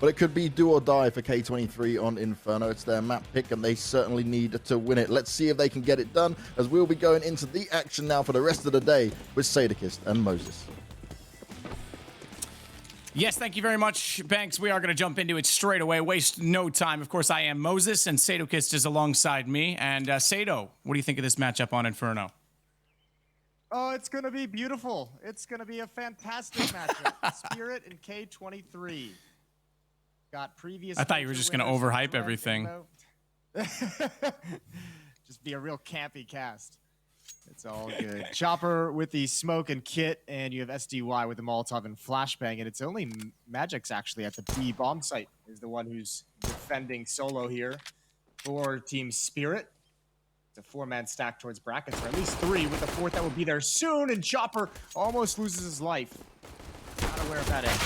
but it could be do or die for K23 on Inferno. It's their map pick, and they certainly need to win it. Let's see if they can get it done, as we'll be going into the action now for the rest of the day with Sadokist and Moses. Yes, thank you very much, Banks. We are going to jump into it straight away. Waste no time. Of course, I am Moses, and Sadokist is alongside me. And Sado, what do you think of this matchup on Inferno? Oh, it's going to be beautiful. It's going to be a fantastic matchup. Spirit and K23. Got previous... I thought you were just going to overhype everything. Just be a real campy cast. It's all good. Chopper with the smoke and kit, and you have SDY with the Molotov and flashbang, and it's only Magic's actually at the B bomb site is the one who's defending solo here for Team Spirit. It's a four-man stack towards brackets, or at least three, with the fourth that will be there soon, and Chopper almost loses his life. Not aware of that end.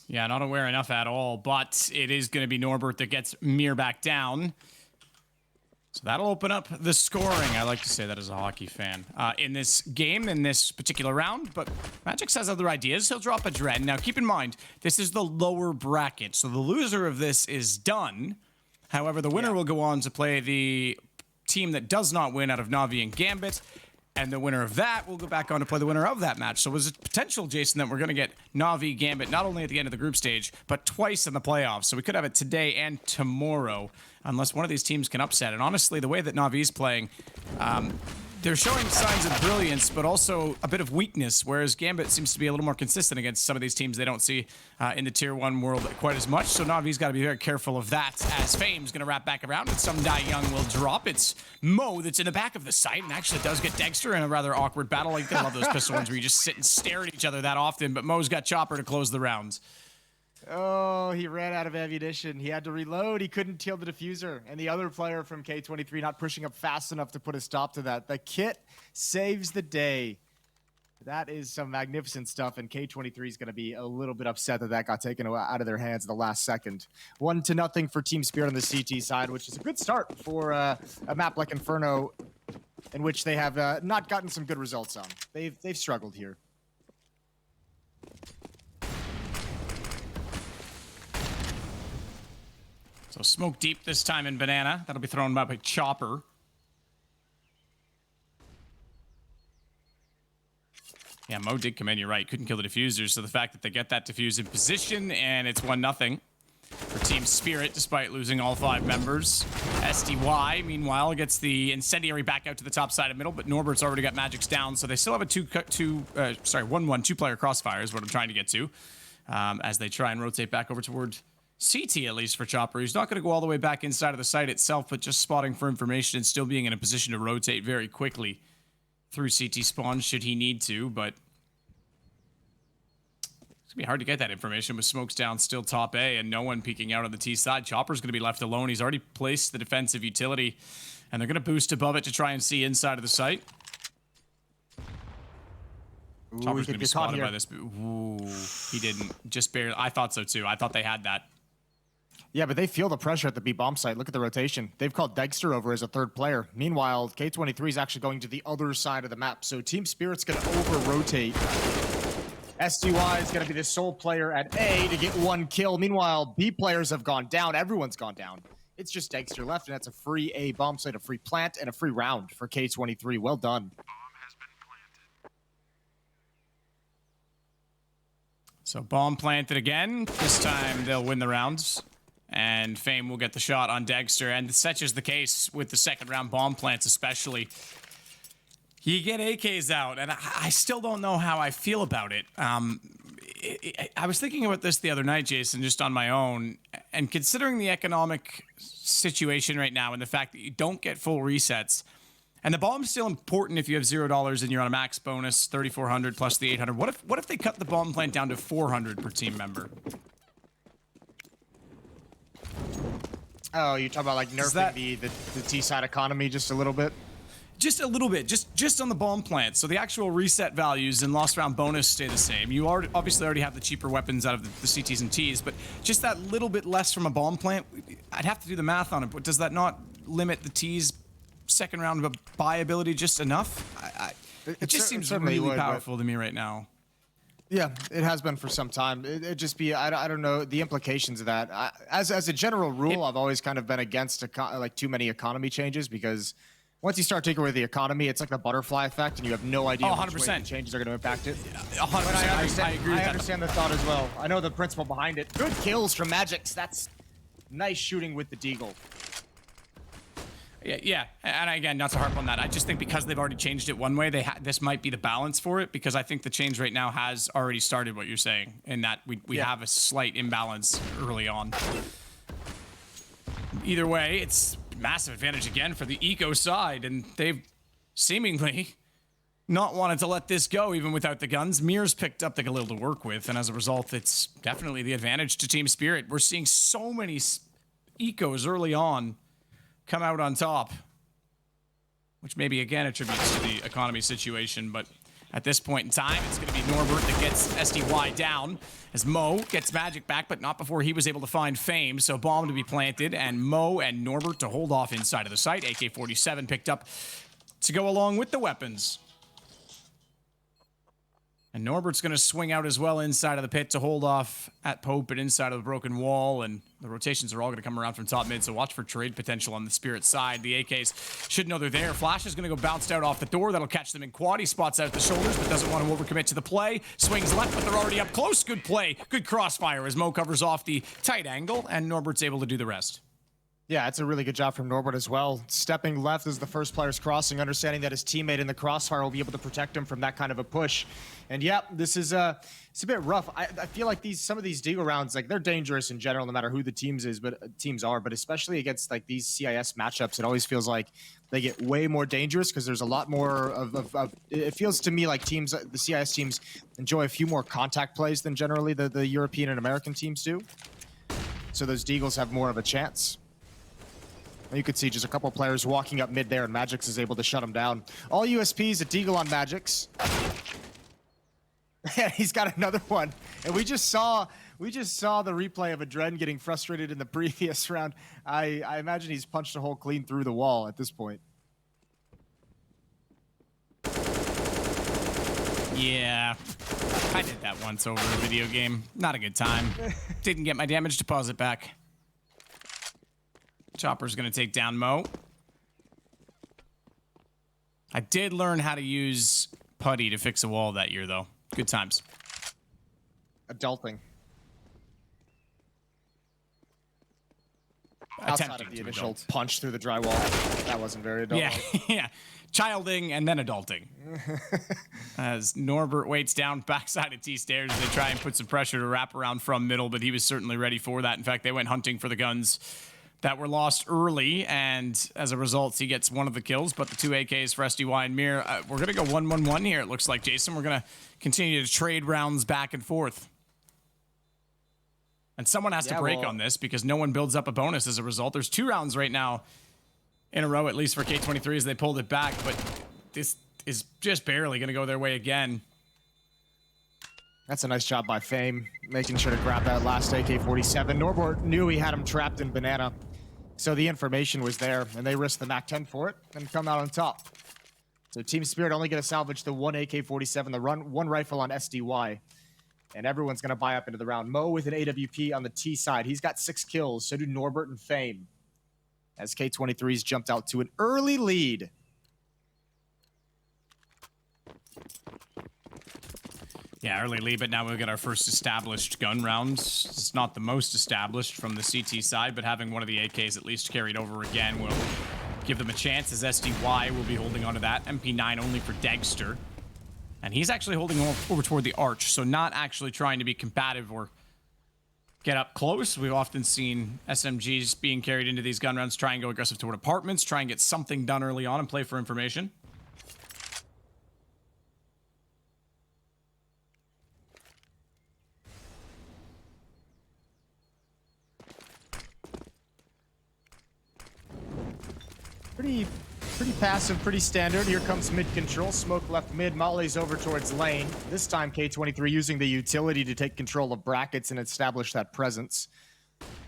Yeah, not aware enough at all, but it is going to be Norbert that gets Mir back down. So that'll open up the scoring. I like to say that as a hockey fan. In this game, in this particular round, but Magix has other ideas. He'll drop a Dread. Now, keep in mind, this is the lower bracket, so the loser of this is done. However, the winner will go on to play the team that does not win out of Na'Vi and Gambit, and the winner of that will go back on to play the winner of that match. So it was a potential, Jason, that we're going to get Na'Vi, Gambit, not only at the end of the group stage, but twice in the playoffs. So we could have it today and tomorrow, unless one of these teams can upset. And honestly, the way that Na'Vi is playing, they're showing signs of brilliance, but also a bit of weakness, whereas Gambit seems to be a little more consistent against some of these teams they don't see in the Tier 1 world quite as much. So Na'Vi's got to be very careful of that, as Fame's going to wrap back around, and some Die Young will drop. It's Mo that's in the back of the site, and actually does get Dexter in a rather awkward battle. I love those pistol ones where you just sit and stare at each other that often, but Mo's got Chopper to close the rounds. Oh, he ran out of ammunition. He had to reload. He couldn't kill the diffuser. And the other player from K23 not pushing up fast enough to put a stop to that. The kit saves the day. That is some magnificent stuff, and K23 is going to be a little bit upset that that got taken out of their hands in the last second. 1-0 for Team Spirit on the CT side, which is a good start for a map like Inferno, in which they have not gotten some good results on. They've struggled here. So smoke deep this time in Banana. That'll be thrown by Chopper. Yeah, Mo did come in, you're right. Couldn't kill the diffusers, so the fact that they get that diffuse in position, and it's 1-0 for Team Spirit, despite losing all 5 members. SDY, meanwhile, gets the incendiary back out to the top side of middle, but Norbert's already got Magic's down, so they still have a 1-1 two-player crossfire is what I'm trying to get to, as they try and rotate back over toward CT, at least for Chopper. He's not going to go all the way back inside of the site itself, but just spotting for information and still being in a position to rotate very quickly through CT spawn should he need to, but it's going to be hard to get that information with smokes down still top A and no one peeking out on the T side. Chopper's going to be left alone. He's already placed the defensive utility, and they're going to boost above it to try and see inside of the site. Ooh, Chopper's going to be spotted by this. Ooh, he didn't. Just barely. I thought so too. I thought they had that. Yeah, but they feel the pressure at the B bomb site. Look at the rotation. They've called Dexter over as a third player. Meanwhile, K23 is actually going to the other side of the map. So Team Spirit's going to over-rotate. SDY is going to be the sole player at A to get 1 kill. Meanwhile, B players have gone down. Everyone's gone down. It's just Dexter left, and that's a free A bomb site, a free plant, and a free round for K23. Well done. So bomb planted again. This time they'll win the rounds. And Fame will get the shot on Dexter. And such is the case with the second round bomb plants especially. You get AKs out, and I still don't know how I feel about it. I was thinking about this the other night, Jason, just on my own. And considering the economic situation right now and the fact that you don't get full resets, and the bomb's still important if you have $0 and you're on a max bonus, 3,400 plus the 800. What if they cut the bomb plant down to 400 per team member? Oh, you're talking about like nerfing the T-side economy just a little bit? Just a little bit, just on the bomb plant. So the actual reset values and lost round bonus stay the same. You obviously already have the cheaper weapons out of the CTs and Ts, but just that little bit less from a bomb plant, I'd have to do the math on it, but does that not limit the T's second round of buy ability just enough? It just seems really powerful to me right now. Yeah, it has been for some time. It just be, I don't know the implications of that. As a general rule, I've always kind of been against like too many economy changes, because once you start taking away the economy, it's like the butterfly effect, and you have no idea which way the changes are going to impact it. 100%. But I agree with I that. understand the thought as well. I know the principle behind it. Good kills from Magix. That's nice shooting with the Deagle. Yeah, and again, not to harp on that, I just think because they've already changed it one way, this might be the balance for it, because I think the change right now has already started what you're saying, in that we have a slight imbalance early on. Either way, it's massive advantage again for the eco side, and they've seemingly not wanted to let this go even without the guns. Mir's picked up the little to work with, and as a result, it's definitely the advantage to Team Spirit. We're seeing so many ecos early on come out on top, which maybe again attributes to the economy situation, but at this point in time, it's going to be Norbert that gets SDY down as Mo gets Magic back, but not before he was able to find Fame. So bomb to be planted, and Mo and Norbert to hold off inside of the site. AK-47 picked up to go along with the weapons. And Norbert's going to swing out as well inside of the pit to hold off at Pope and inside of the broken wall. And the rotations are all going to come around from top mid, so watch for trade potential on the Spirit side. The AKs should know they're there. Flash is going to go bounced out off the door. That'll catch them in quad. He spots out the shoulders, but doesn't want to overcommit to the play. Swings left, but they're already up close. Good play. Good crossfire as Mo covers off the tight angle, and Norbert's able to do the rest. Yeah, it's a really good job from Norbert as well. Stepping left as the first player's crossing, understanding that his teammate in the crossfire will be able to protect him from that kind of a push. And yeah, this is it's a bit rough. I feel like some of these Deagle rounds, like, they're dangerous in general, no matter who the teams are, but especially against like these CIS matchups, it always feels like they get way more dangerous because there's a lot more of it feels to me like the CIS teams enjoy a few more contact plays than generally the European and American teams do. So those Deagles have more of a chance. You could see just a couple players walking up mid there, and Magix is able to shut him down. All USPs, a Deagle on Magix. Yeah, he's got another one. And we just saw the replay of Adren getting frustrated in the previous round. I imagine he's punched a hole clean through the wall at this point. Yeah, I did that once over a video game. Not a good time. Didn't get my damage deposit back. Chopper's gonna take down Mo. I did learn how to use putty to fix a wall that year, though. Good times. Adulting. Outside of the initial punch through the drywall. That wasn't very adult. Yeah, yeah. Childing and then adulting. As Norbert waits down backside of T-stairs, they try and put some pressure to wrap around from middle, but he was certainly ready for that. In fact, they went hunting for the guns that were lost early, and as a result, he gets one of the kills, but the two AKs for SDY and Mir. We're going to go 1-1-1 here, it looks like, Jason. We're going to continue to trade rounds back and forth. And someone has to break on this, because no one builds up a bonus as a result. There's 2 rounds right now in a row, at least for K23, as they pulled it back, but this is just barely going to go their way again. That's a nice job by Fame, making sure to grab that last AK-47. Norbert knew he had him trapped in Banana, so the information was there, and they risked the MAC-10 for it and come out on top. So Team Spirit only going to salvage the 1 AK-47, the one rifle on SDY, and everyone's going to buy up into the round. Mo with an AWP on the T side. He's got 6 kills, so do Norbert and Fame, as K23's jumped out to an early lead. Yeah, early lead, but now we've got our first established gun rounds. It's not the most established from the CT side, but having one of the AKs at least carried over again will give them a chance, as SDY will be holding onto that. MP9 only for Dagster. And he's actually holding over toward the arch, so not actually trying to be combative or get up close. We've often seen SMGs being carried into these gun rounds, try and go aggressive toward apartments, try and get something done early on and play for information. Pretty passive, pretty standard. Here comes mid control. Smoke left mid. Molly's over towards lane. This time K23 using the utility to take control of brackets and establish that presence.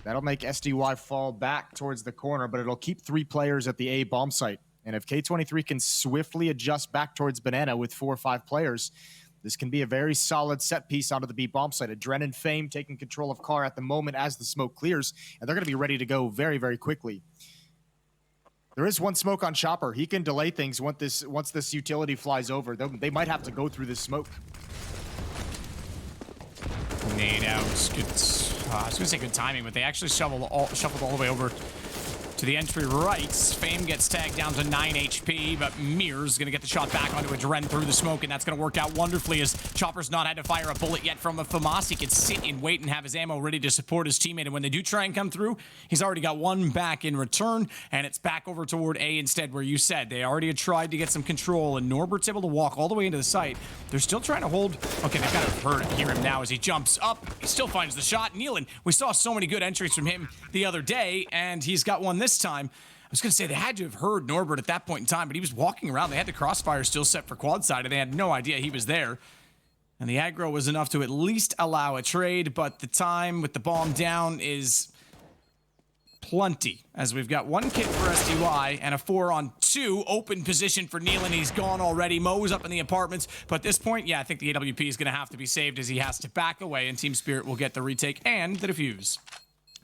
That'll make SDY fall back towards the corner, but it'll keep 3 players at the A bomb site. And if K23 can swiftly adjust back towards Banana with 4 or 5 players, This can be a very solid set piece onto the B bomb site. Adren and Fame taking control of Car at the moment as the smoke clears, and they're going to be ready to go very, very quickly. There is one smoke on Chopper. He can delay things once this utility flies over. They might have to go through this smoke. Nade out. Good. I was gonna say good timing, but they actually shuffled all the way over to the entry right. Fame gets tagged down to 9 HP, but Mir's gonna get the shot back onto Adren through the smoke, and that's gonna work out wonderfully as Chopper's not had to fire a bullet yet from the FAMAS. He can sit and wait and have his ammo ready to support his teammate, and when they do try and come through, he's already got one back in return, and it's back over toward A instead, where you said they already had tried to get some control, and Norbert's able to walk all the way into the site. They're still trying to hold. Okay, they've got to hear him now as he jumps up. He still finds the shot. Nealon, we saw so many good entries from him the other day, and he's got one this time. I was going to say they had to have heard Norbert at that point in time, but he was walking around. They had the crossfire still set for quad side, and they had no idea he was there. And the aggro was enough to at least allow a trade, but the time with the bomb down is plenty, as we've got one kit for SDY and a 4-on-2 open position for Nealon. He's gone already. Mo's up in the apartments, but at this point, yeah, I think the AWP is going to have to be saved as he has to back away, and Team Spirit will get the retake and the defuse.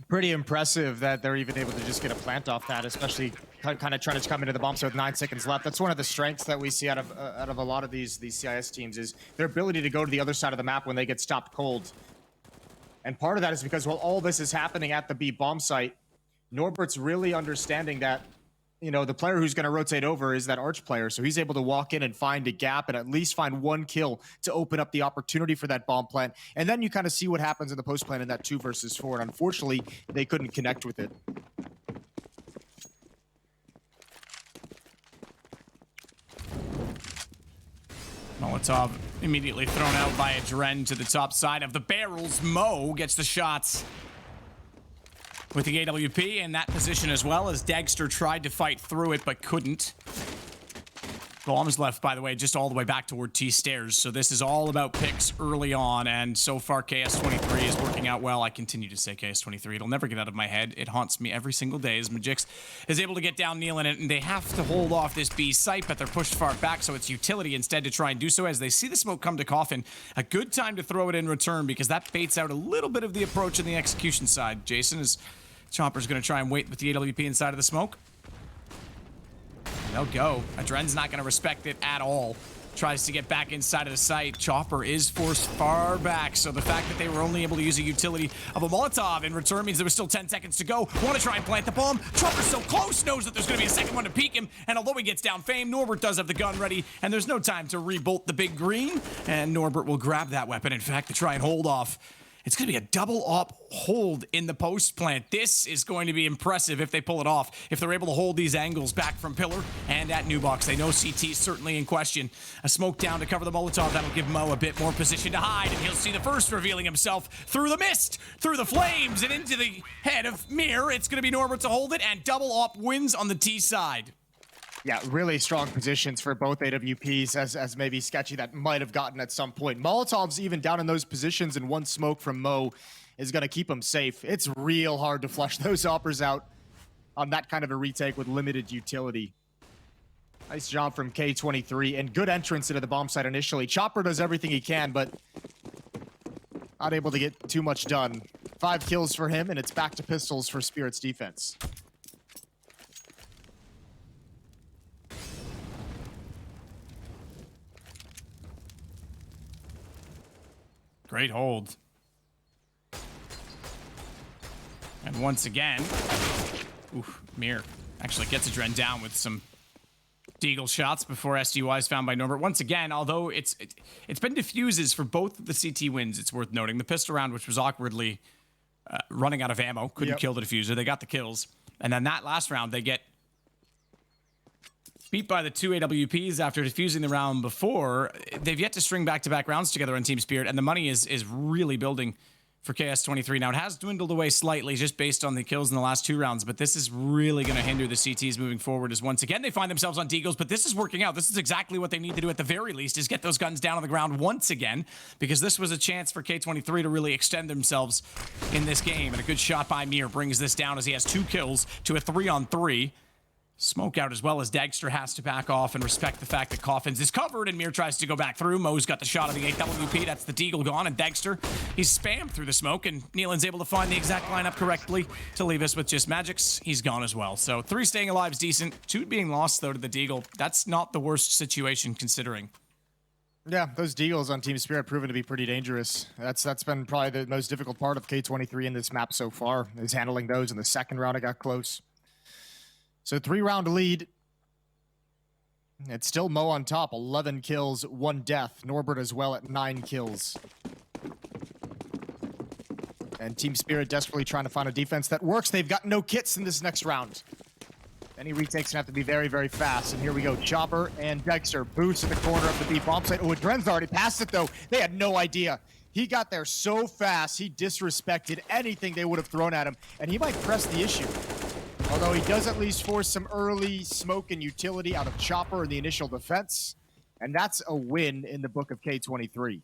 Pretty impressive that they're even able to just get a plant off that, especially kind of trying to come into the bomb site with 9 seconds left. That's one of the strengths that we see out of a lot of these CIS teams, is their ability to go to the other side of the map when they get stopped cold. And part of that is because while all this is happening at the B bomb site, Norbert's really understanding that, you know, the player who's going to rotate over is that Arch player, so he's able to walk in and find a gap and at least find one kill to open up the opportunity for that bomb plant. And then you kind of see what happens in the post plant in that 2 versus 4, and unfortunately, they couldn't connect with it. Molotov immediately thrown out by Adren to the top side of the barrels. Mo gets the shots with the AWP in that position, as well as Dagster tried to fight through it but couldn't. Bombs left, by the way, just all the way back toward T-stairs. So this is all about picks early on, and so far KS23 is working out well. I continue to say KS23. It'll never get out of my head. It haunts me every single day as Magix is able to get down Nealon, and they have to hold off this B site, but they're pushed far back, so it's utility instead to try and do so as they see the smoke come to Coffin. A good time to throw it in return because that baits out a little bit of the approach on the execution side. Jason, is Chopper's going to try and wait with the AWP inside of the smoke. They'll go. Adren's not going to respect it at all. Tries to get back inside of the site. Chopper is forced far back, so the fact that they were only able to use a utility of a Molotov in return means there was still 10 seconds to go. Want to try and plant the bomb. Chopper's so close, knows that there's going to be a second one to peek him, and although he gets down Fame, Norbert does have the gun ready, and there's no time to rebolt the big green, and Norbert will grab that weapon, in fact, to try and hold off. It's going to be a double op hold in the post plant. This is going to be impressive if they pull it off. If they're able to hold these angles back from Pillar and at New Box. They know CT is certainly in question. A smoke down to cover the Molotov. That'll give Mo a bit more position to hide, and he'll see the first revealing himself through the mist, through the flames, and into the head of Mir. It's going to be Norbert to hold it, and double op wins on the T side. Yeah, really strong positions for both AWPs, as maybe Sketchy that might have gotten at some point. Molotov's even down in those positions, and one smoke from Mo is going to keep him safe. It's real hard to flush those oppers out on that kind of a retake with limited utility. Nice job from K23, and good entrance into the bomb site initially. Chopper does everything he can, but not able to get too much done. 5 kills for him, and it's back to pistols for Spirit's defense. Great hold. And once again, Mir actually gets Adren down with some deagle shots before SDY is found by Norbert. Once again, although it's been diffuses for both of the CT wins, it's worth noting. The pistol round, which was awkwardly running out of ammo, couldn't kill the diffuser. They got the kills. And then that last round, they get beat by the 2 AWPs after defusing the round before. They've yet to string back-to-back rounds together on Team Spirit, and the money is really building for KS23. Now, it has dwindled away slightly just based on the kills in the last 2 rounds, but this is really going to hinder the CTs moving forward as once again they find themselves on deagles, but this is working out. This is exactly what they need to do at the very least, is get those guns down on the ground once again, because this was a chance for K23 to really extend themselves in this game, and a good shot by Mir brings this down as he has 2 kills to a 3-on-3. Smoke out as well as Dagster has to back off and respect the fact that Coffins is covered and Mir tries to go back through. Mo's got the shot of the AWP. That's the Deagle gone. And Dagster, he's spammed through the smoke and Nealon's able to find the exact lineup correctly to leave us with just Magics. He's gone as well. So 3 staying alive is decent. 2 being lost though to the Deagle. That's not the worst situation considering. Yeah, those Deagles on Team Spirit proven to be pretty dangerous. That's been probably the most difficult part of K23 in this map so far, is handling those. In the second round, it got close. So 3-round lead. It's still Mo on top, 11 kills, 1 death. Norbert as well at 9 kills. And Team Spirit desperately trying to find a defense that works. They've got no kits in this next round. Any retakes gonna have to be very, very fast. And here we go, Chopper and Dexter. Boost in the corner of the B bomb site. Oh, Adren's already passed it though. They had no idea. He got there so fast, he disrespected anything they would have thrown at him. And he might press the issue. Although he does at least force some early smoke and utility out of Chopper in the initial defense. And that's a win in the book of K23.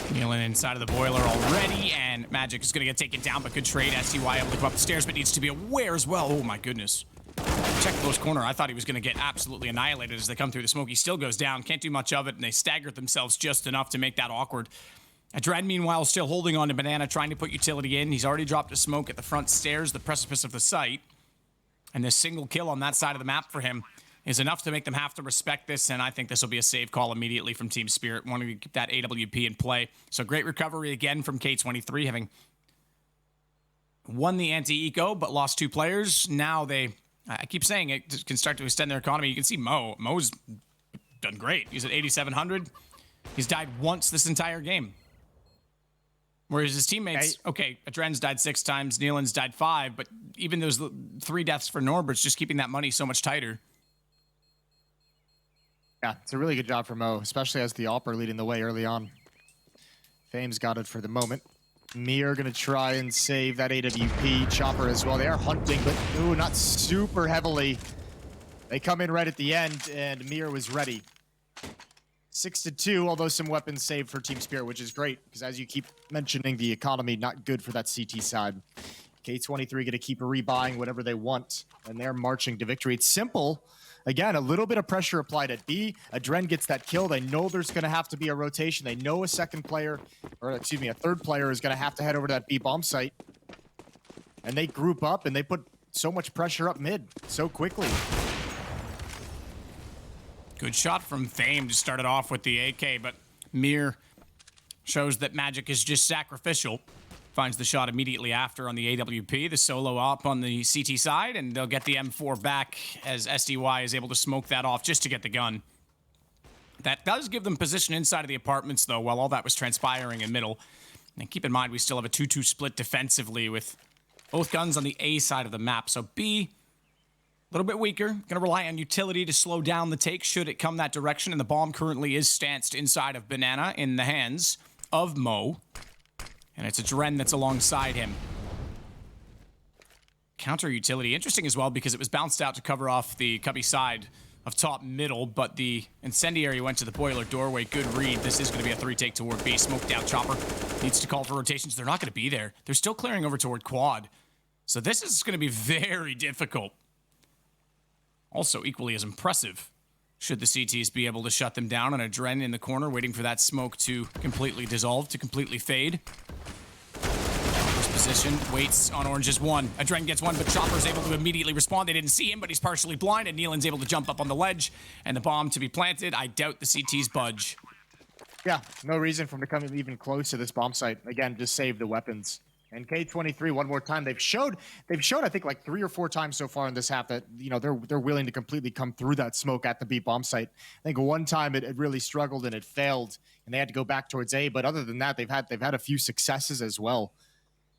Nealon inside of the boiler already, and Magic is going to get taken down, but good trade. SCY able to come up the stairs, but needs to be aware as well. Oh my goodness. Check close corner. I thought he was going to get absolutely annihilated as they come through the smoke. He still goes down. Can't do much of it, and they staggered themselves just enough to make that awkward. Adren, meanwhile, still holding on to Banana, trying to put utility in. He's already dropped a smoke at the front stairs, the precipice of the site. And this single kill on that side of the map for him is enough to make them have to respect this, and I think this will be a save call immediately from Team Spirit, wanting to keep that AWP in play. So great recovery again from K23, having won the anti-eco, but lost 2 players. Now they... I keep saying it can start to extend their economy. You can see Mo. Mo's done great. He's at 8,700. He's died once this entire game. Whereas his teammates, okay, Adren's died 6 times, Nealon's died 5, but even those 3 deaths for Norbert's just keeping that money so much tighter. Yeah, it's a really good job for Mo, especially as the AWPer leading the way early on. Fame's got it for the moment. Mir gonna try and save that AWP. Chopper as well. They are hunting, but ooh, not super heavily. They come in right at the end, and Mir was ready. 6-2, although some weapons saved for Team Spirit, which is great, because as you keep mentioning, the economy not good for that CT side. K23 gonna keep rebuying whatever they want, and they're marching to victory. It's simple. Again, a little bit of pressure applied at B. Adren gets that kill. They know there's going to have to be a rotation. They know a second player, or excuse me, a third player is going to have to head over to that B bomb site. And they group up and they put so much pressure up mid so quickly. Good shot from Fame to start it off with the AK, but Mir shows that Magic is just sacrificial. Finds the shot immediately after on the AWP, the solo op on the CT side, and they'll get the M4 back as SDY is able to smoke that off just to get the gun. That does give them position inside of the apartments, though, while all that was transpiring in middle. And keep in mind, we still have a 2-2 split defensively with both guns on the A side of the map. So B, a little bit weaker. Going to rely on utility to slow down the take should it come that direction. And the bomb currently is stanced inside of Banana in the hands of Mo. And it's a Dren that's alongside him. Counter utility. Interesting as well because it was bounced out to cover off the cubby side of top middle, but the incendiary went to the boiler doorway. Good read. This is going to be a 3-take toward B. Smoked out Chopper. Needs to call for rotations. They're not going to be there. They're still clearing over toward quad. So this is going to be very difficult. Also equally as impressive. Should the CTs be able to shut them down, and a Dren in the corner waiting for that smoke to completely dissolve, to completely fade. Chopper's position, waits on orange's 1. A Dren gets 1, but Chopper's able to immediately respond. They didn't see him, but he's partially blind, and Nealon's able to jump up on the ledge, and the bomb to be planted. I doubt the CTs budge. Yeah, no reason for them to come even close to this bomb site. Again, just save the weapons. And K23, one more time, they've showed I think like 3 or 4 times so far in this half that, you know, they're willing to completely come through that smoke at the B bomb site. I think one time it really struggled and it failed, and they had to go back towards A. But other than that, they've had a few successes as well.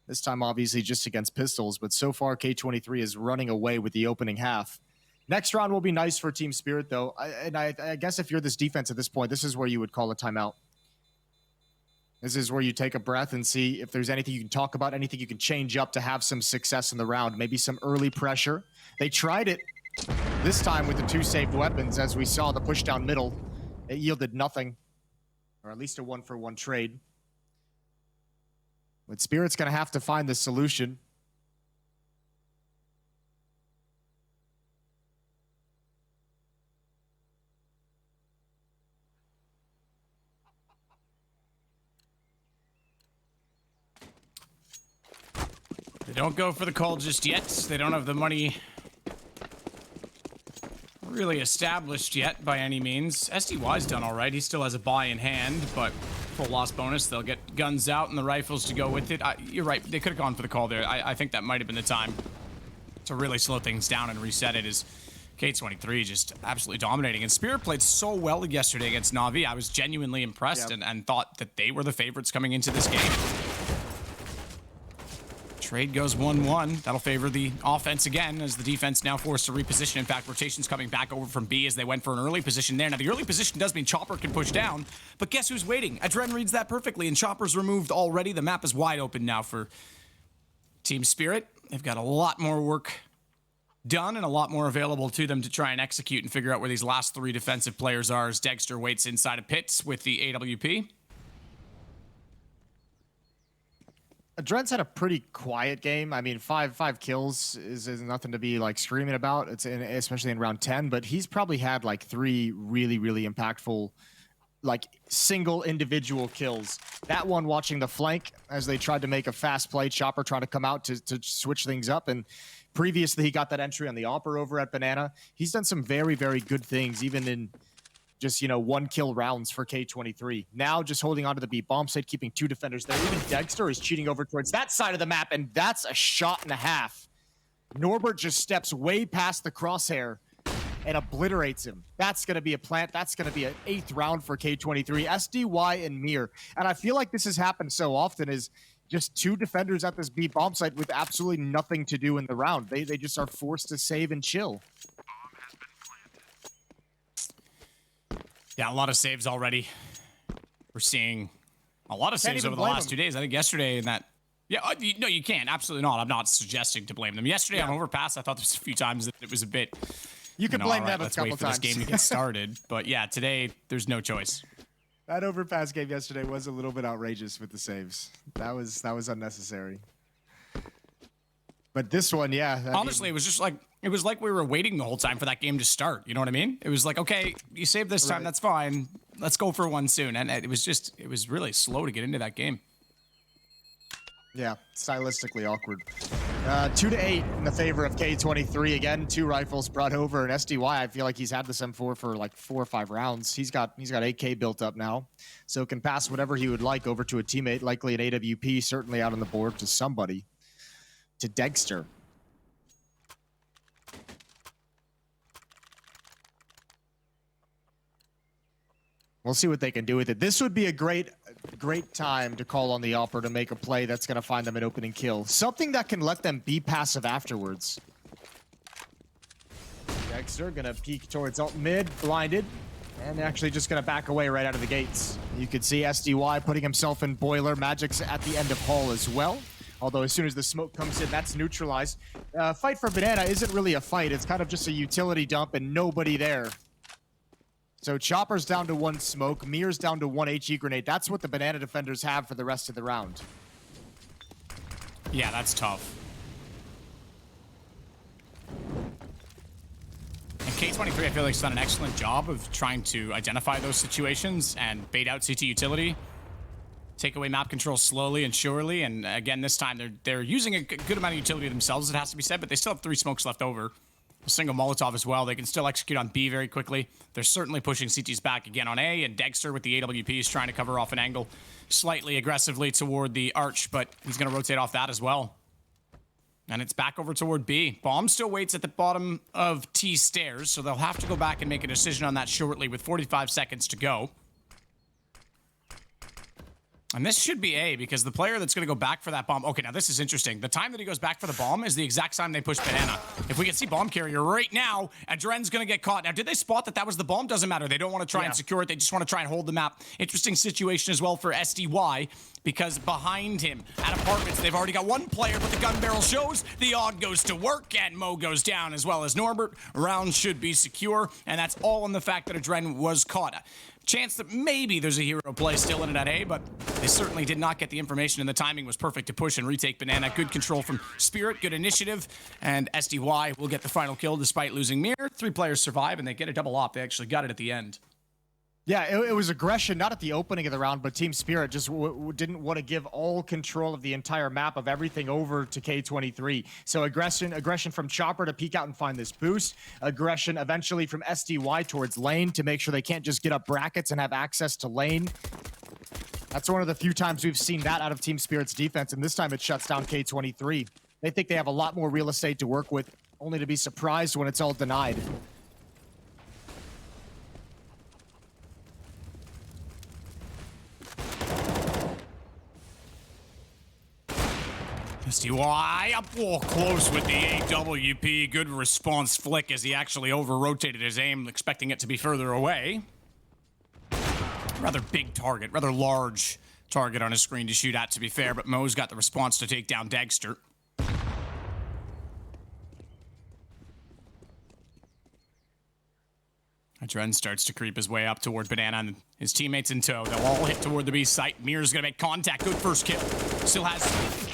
This time, obviously, just against pistols. But so far, K23 is running away with the opening half. Next round will be nice for Team Spirit, though. I guess if you're this defense at this point, this is where you would call a timeout. This is where you take a breath and see if there's anything you can talk about, anything you can change up to have some success in the round. Maybe some early pressure. They tried it this time with the 2 saved weapons. As we saw, the push down middle, it yielded nothing, or at least a 1-for-1 trade. But Spirit's going to have to find the solution. They don't go for the call just yet. They don't have the money really established yet by any means. SDY's done all right. He still has a buy in hand, but full loss bonus. They'll get guns out and the rifles to go with it. You're right. They could have gone for the call there. I think that might have been the time to really slow things down and reset it. As K23 just absolutely dominating. And Spirit played so well yesterday against Na'Vi. I was genuinely impressed and thought that they were the favorites coming into this game. Trade goes 1-1. That'll favor the offense again as the defense now forced to reposition. In fact, rotation's coming back over from B as they went for an early position there. Now, the early position does mean Chopper can push down, but guess who's waiting? Adren reads that perfectly, and Chopper's removed already. The map is wide open now for Team Spirit. They've got a lot more work done and a lot more available to them to try and execute and figure out where these last three defensive players are as Dexter waits inside of pits with the AWP. Adren's had a pretty quiet game. I mean, five kills is nothing to be like screaming about. Especially in round 10, but he's probably had like 3 really, really impactful, like single individual kills. That one watching the flank as they tried to make a fast play, Chopper trying to come out to switch things up. And previously he got that entry on the Opera over at Banana. He's done some very, very good things, even in just, 1 kill rounds for K23. Now just holding on to the B bomb site, keeping 2 defenders there. Even Dexter is cheating over towards that side of the map, and that's a shot and a half. Norbert just steps way past the crosshair and obliterates him. That's going to be a plant. That's going to be an 8th round for K23. SDY and Mir. And I feel like this has happened so often is just 2 defenders at this B bomb site with absolutely nothing to do in the round. They just are forced to save and chill. Yeah, a lot of saves already. We're seeing a lot of saves over the last 2 days. I think yesterday in that... Yeah, no, you can't. Absolutely not. I'm not suggesting to blame them. Yesterday on Overpass, I thought there's a few times that it was a bit... You can blame them a let's couple wait for times. this game to get started. But yeah, today, there's no choice. That Overpass game yesterday was a little bit outrageous with the saves. That was unnecessary. But this one, yeah. Honestly, it was just like... It was like we were waiting the whole time for that game to start. You know what I mean? It was like, okay, you saved this time. That's fine. Let's go for one soon. And it was really slow to get into that game. Yeah, stylistically awkward. 2-8 in the favor of K23. Again, 2 rifles brought over. And SDY, I feel like he's had this M4 for like 4 or 5 rounds. He's got AK built up now. So can pass whatever he would like over to a teammate, likely an AWP, certainly out on the board to somebody. To Dexter. We'll see what they can do with it. This would be a great time to call on the Opera to make a play that's going to find them an opening kill. Something that can let them be passive afterwards. Dexter going to peek towards alt mid, blinded, and actually just going to back away right out of the gates. You could see SDY putting himself in boiler. Magic's at the end of hall as well. Although as soon as the smoke comes in, that's neutralized. Fight for Banana isn't really a fight. It's kind of just a utility dump and nobody there. So Chopper's down to 1 smoke, Mir's down to 1 HE grenade. That's what the Banana defenders have for the rest of the round. Yeah, that's tough. And K23, I feel like, has done an excellent job of trying to identify those situations and bait out CT utility. Take away map control slowly and surely. And again, this time they're using a good amount of utility themselves, it has to be said, but they still have 3 smokes left over. A single Molotov as well. They can still execute on B very quickly. They're certainly pushing CTs back again on A, and Dexter with the AWP is trying to cover off an angle slightly aggressively toward the arch, but he's going to rotate off that as well. And it's back over toward B. Bomb still waits at the bottom of T stairs, so they'll have to go back and make a decision on that shortly with 45 seconds to go. And this should be A, because the player that's going to go back for that bomb... Okay, now this is interesting. The time that he goes back for the bomb is the exact time they push Banana. If we can see bomb carrier right now, Adren's going to get caught. Now, did they spot that was the bomb? Doesn't matter. They don't want to try and secure it. They just want to try and hold the map. Interesting situation as well for SDY, because behind him at apartments, they've already got 1 player, but the gun barrel shows. The AUG goes to work, and Mo goes down as well as Norbert. Round should be secure, and that's all in the fact that Adren was caught. Chance that maybe there's a hero play still in it at A, but They certainly did not get the information, and the timing was perfect to push and retake Banana. Good control from Spirit, good initiative, and SDY will get the final kill despite losing Mirror. 3 players survive, and they get a double op. They actually got it at the end. Yeah, it was aggression, not at the opening of the round, but Team Spirit just didn't want to give all control of the entire map of everything over to K23. So aggression from Chopper to peek out and find this boost. Aggression eventually from SDY towards lane to make sure they can't just get up brackets and have access to lane. That's one of the few times we've seen that out of Team Spirit's defense, and this time it shuts down K23. They think they have a lot more real estate to work with, only to be surprised when it's all denied. SDY up close with the AWP. Good response flick as he actually over-rotated his aim, expecting it to be further away. Rather big target, rather large target on his screen to shoot at, to be fair, but Mo's got the response to take down Dagster. Adren starts to creep his way up toward Banana, and his teammates in tow. They'll all hit toward the B site. Mirror's gonna make contact. Good first kill. Still has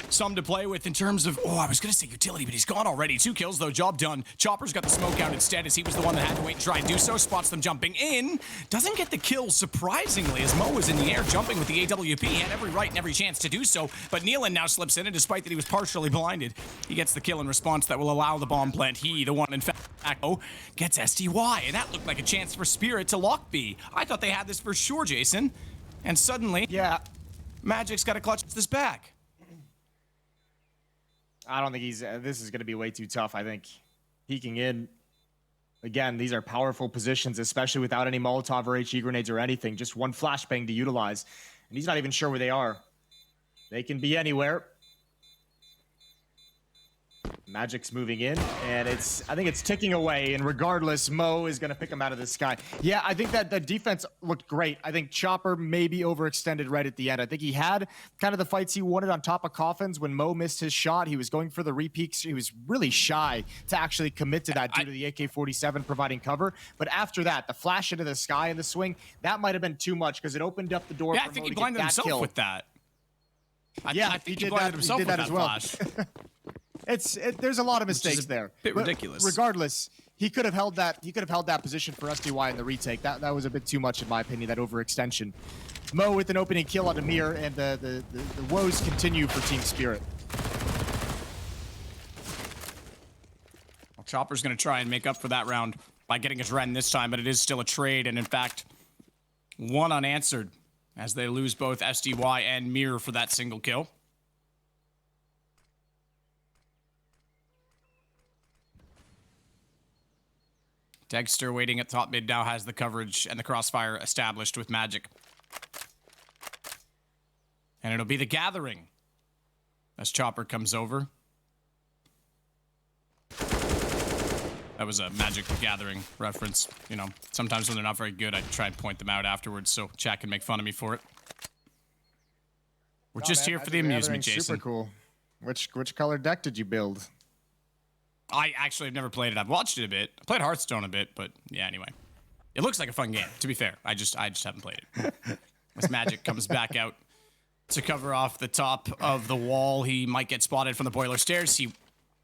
some to play with in terms of, I was gonna say utility, but he's gone already. 2 kills though, job done. Chopper's got the smoke out instead, as he was the one that had to wait and try and do so. Spots them jumping in. Doesn't get the kill, surprisingly, as Mo was in the air jumping with the AWP. He had every right and every chance to do so, but Nealon now slips in, and despite that he was partially blinded, he gets the kill in response that will allow the bomb plant. He, the one in fact, gets SDY, and that looked like a chance for Spirit to lock B. I thought they had this for sure, Jason. And suddenly, yeah, Magic's got to clutch this back. I don't think this is going to be way too tough. I think peeking in, again, these are powerful positions, especially without any Molotov or HE grenades or anything. Just one flashbang to utilize. And he's not even sure where they are. They can be anywhere. Magic's moving in, and I think it's ticking away, and regardless, Mo is going to pick him out of the sky. Yeah, I think that the defense looked great. I think Chopper maybe overextended right at the end. I think he had kind of the fights he wanted on top of Coffins. When Mo missed his shot, he was going for the re-peaks. He was really shy to actually commit to that due to the AK-47 providing cover. But after that, the flash into the sky and the swing, that might have been too much because it opened up the door for I think Mo he to blinded get that himself kill. with that. I think he blinded himself with that as well. flash. There's a lot of mistakes there. Bit ridiculous. Regardless, he could have held that. He could have held that position for SDY in the retake. That was a bit too much in my opinion. That overextension. Mo with an opening kill on Amir, and the woes continue for Team Spirit. Well, Chopper's going to try and make up for that round by getting his Ren this time, but it is still a trade, and in fact, one unanswered as they lose both SDY and Mir for that single kill. Dagster waiting at top mid now has the coverage and the crossfire established with Magic. And it'll be the gathering as Chopper comes over. That was a Magic Gathering reference. You know, sometimes when they're not very good, I try and point them out afterwards so chat can make fun of me for it. We're just here for the amusement, Jason. Super cool. Which color deck did you build? I actually have never played it. I've watched it a bit. I played Hearthstone a bit, but yeah, anyway. It looks like a fun game, to be fair. I just haven't played it. As Magic comes back out to cover off the top of the wall, he might get spotted from the boiler stairs. He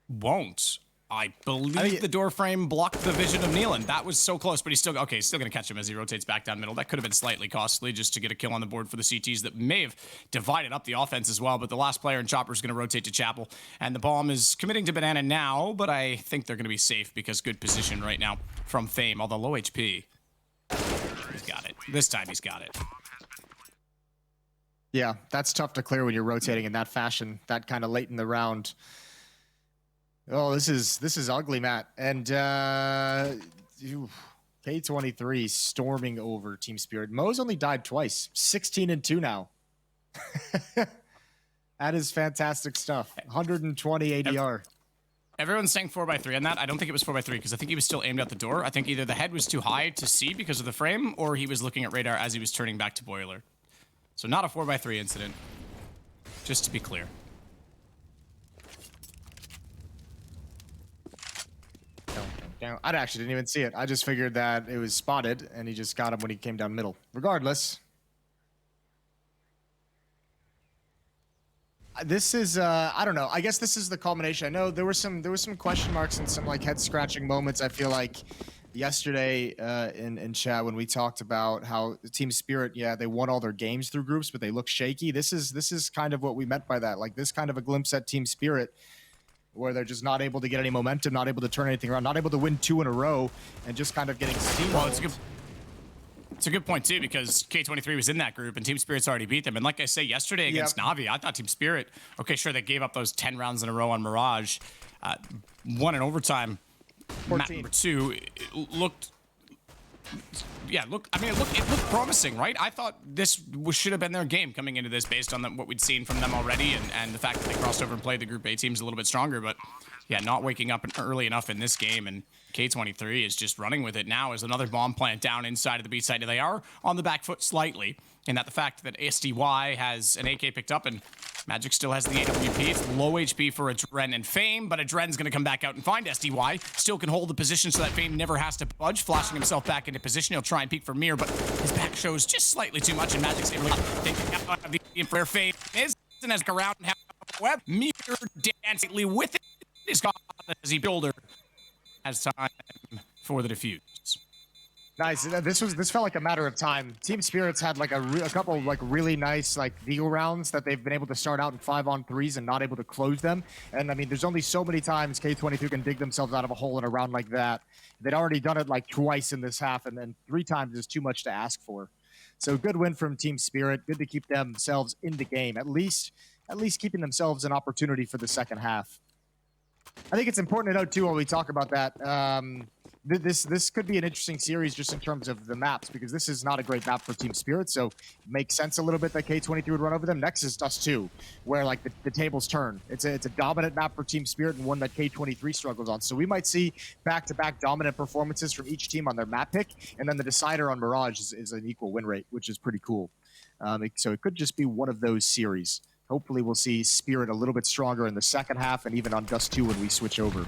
won't. I believe the door frame blocked the vision of Nealon. That was so close, but he's still going to catch him as he rotates back down middle. That could have been slightly costly just to get a kill on the board for the CTs that may have divided up the offense as well, but the last player in Chopper is going to rotate to Chapel, and the bomb is committing to Banana now, but I think they're going to be safe because good position right now from Fame, although low HP. He's got it. This time he's got it. Yeah, that's tough to clear when you're rotating in that fashion, that kind of late in the round. Oh, this is ugly, Matt. And K23 storming over Team Spirit. Mo's only died twice. 16-2 now. That is fantastic stuff. 120 ADR. Everyone's saying 4x3 on that. I don't think it was 4x3 because I think he was still aimed at the door. I think either the head was too high to see because of the frame, or he was looking at radar as he was turning back to boiler. So not a 4x3 incident. Just to be clear. I actually didn't even see it. I just figured that it was spotted, and he just got him when he came down middle. Regardless. This is I don't know. I guess this is the culmination. I know there were some question marks and some like head scratching moments. I feel like yesterday in chat when we talked about how the Team Spirit, yeah, they won all their games through groups, but they look shaky. This is kind of what we meant by that. Like this kind of a glimpse at Team Spirit, where they're just not able to get any momentum, not able to turn anything around, not able to win 2 in a row, and just kind of getting steamrolled. Well, it's a good point too, because K23 was in that group and Team Spirit's already beat them. And like I say, yesterday against Na'Vi, I thought Team Spirit, okay, sure, they gave up those 10 rounds in a row on Mirage, won in overtime. 14. Map number 2 looked, yeah, it looked promising, right? I thought this should have been their game coming into this based on what we'd seen from them already, and the fact that they crossed over and played the Group A teams a little bit stronger. But yeah, not waking up early enough in this game, and K23 is just running with it now as another bomb plant down inside of the B side. They are on the back foot slightly, and that the fact that SDY has an AK picked up and Magic still has the AWP. It's low HP for Adren and Fame, but Adren's going to come back out and find SDY. Still can hold the position so that Fame never has to budge, flashing himself back into position. He'll try and peek for Mir, but his back shows just slightly too much, and Magic's able to take out the where Fame is, and as around and have a web. Mir dancingly with it is gone as he builder has time for the defuse. Nice. This felt like a matter of time. Team Spirits had like a couple like really nice like deal rounds that they've been able to start out in 5-on-3s and not able to close them. And I mean, there's only so many times K23 can dig themselves out of a hole in a round like that. They'd already done it like twice in this half, and then 3 times is too much to ask for. So good win from Team Spirit. Good to keep themselves in the game. At least keeping themselves an opportunity for the second half. I think it's important to note too while we talk about that. This could be an interesting series just in terms of the maps, because this is not a great map for Team Spirit, so it makes sense a little bit that K23 would run over them. Next is Dust 2, where like the tables turn. It's a dominant map for Team Spirit and one that K23 struggles on. So we might see back-to-back dominant performances from each team on their map pick, and then the decider on Mirage is an equal win rate, which is pretty cool. So it could just be one of those series. Hopefully we'll see Spirit a little bit stronger in the second half and even on Dust 2 when we switch over.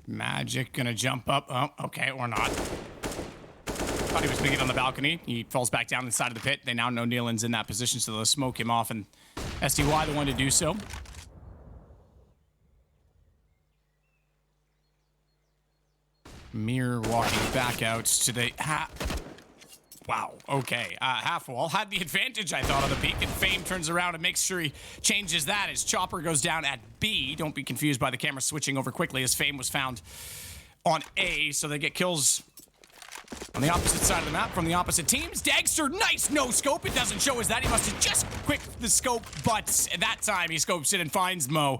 Magic gonna jump up. Oh, okay, or not. Thought he was gonna get on the balcony. He falls back down inside of the pit. They now know Neelan's in that position, so they'll smoke him off, and SDY the one to do so. Mir walking back out to the wow, okay. Half wall had the advantage, I thought, on the peak, and Fame turns around and makes sure he changes that as Chopper goes down at B. Don't be confused by the camera switching over quickly, as Fame was found on A, so they get kills on the opposite side of the map from the opposite teams. Dagster, nice no scope. It doesn't show us that. He must have just quicked the scope, but at that time he scopes it and finds Mo.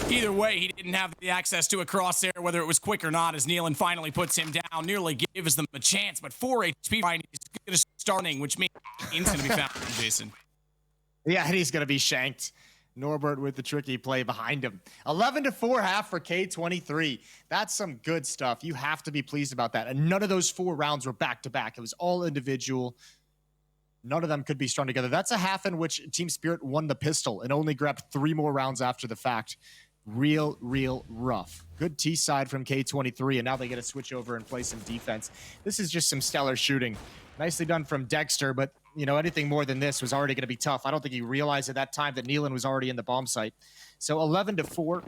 Either way, he didn't have the access to a crosshair, whether it was quick or not, as Neelan finally puts him down, nearly gives them a chance, but 4 HP, he's going to starting, which means he's going to be found, Jason. Yeah, and he's going to be shanked. Norbert with the tricky play behind him. 11-4 half for K23. That's some good stuff. You have to be pleased about that. And none of those 4 rounds were back-to-back. It was all individual. None of them could be strung together. That's a half in which Team Spirit won the pistol and only grabbed 3 more rounds after the fact. Real rough. Good T side from K23, and now they get to switch over and play some defense. This is just some stellar shooting. Nicely done from Dexter, but you know, anything more than this was already going to be tough. I don't think he realized at that time that Neelan was already in the bomb site. So 11-4,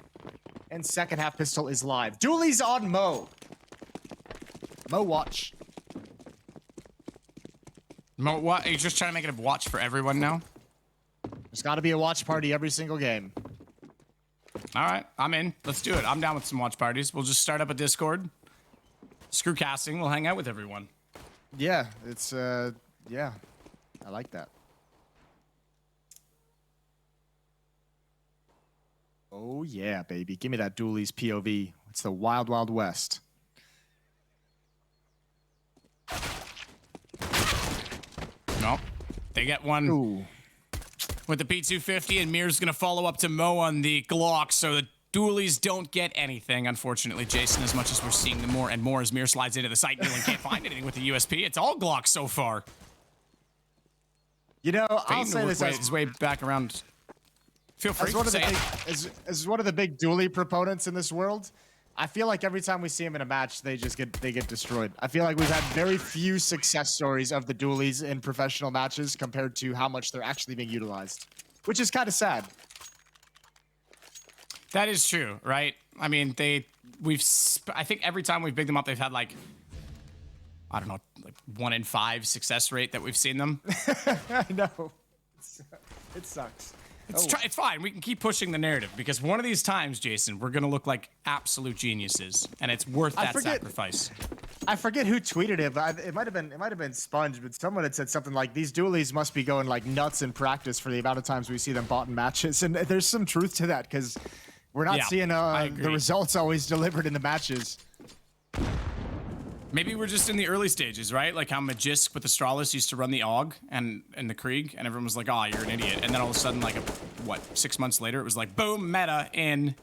and second half pistol is live. Dooley's on Mo. Mo watch. Mo, what? Are you just trying to make it a watch for everyone now? There's got to be a watch party every single game. All right, I'm in. Let's do it. I'm down with some watch parties. We'll just start up a Discord. Screw casting. We'll hang out with everyone. Yeah, it's, yeah. I like that. Oh, yeah, baby. Give me that Dooley's POV. It's the Wild Wild West. No, they get one. Ooh. With the P250, and Mir's going to follow up to Mo on the Glock, so the Doolies don't get anything, unfortunately, Jason, as much as we're seeing them more and more as Mir slides into the site. Neelan can't find anything with the USP. It's all Glock so far. You know, I'll say this his way back around. Feel free to say it. As one of the big Dooley proponents in this world, I feel like every time we see him in a match, they get destroyed. I feel like we've had very few success stories of the dualies in professional matches compared to how much they're actually being utilized, which is kind of sad. That is true, right? I mean, I think every time we've bigged them up, they've had like, I don't know, like 1 in 5 success rate that we've seen them. I know. It sucks. It's fine. We can keep pushing the narrative because one of these times, Jason, we're gonna look like absolute geniuses, and it's worth that sacrifice. I forget who tweeted it, but it might have been Sponge, but someone had said something like, "These dualies must be going like nuts in practice for the amount of times we see them bought in matches," and there's some truth to that because we're not seeing the results always delivered in the matches. Maybe we're just in the early stages, right? Like how Magisk with the Astralis used to run the AUG and the Krieg, and everyone was like, "Oh, you're an idiot." And then all of a sudden, like, 6 months later, it was like, boom, meta in.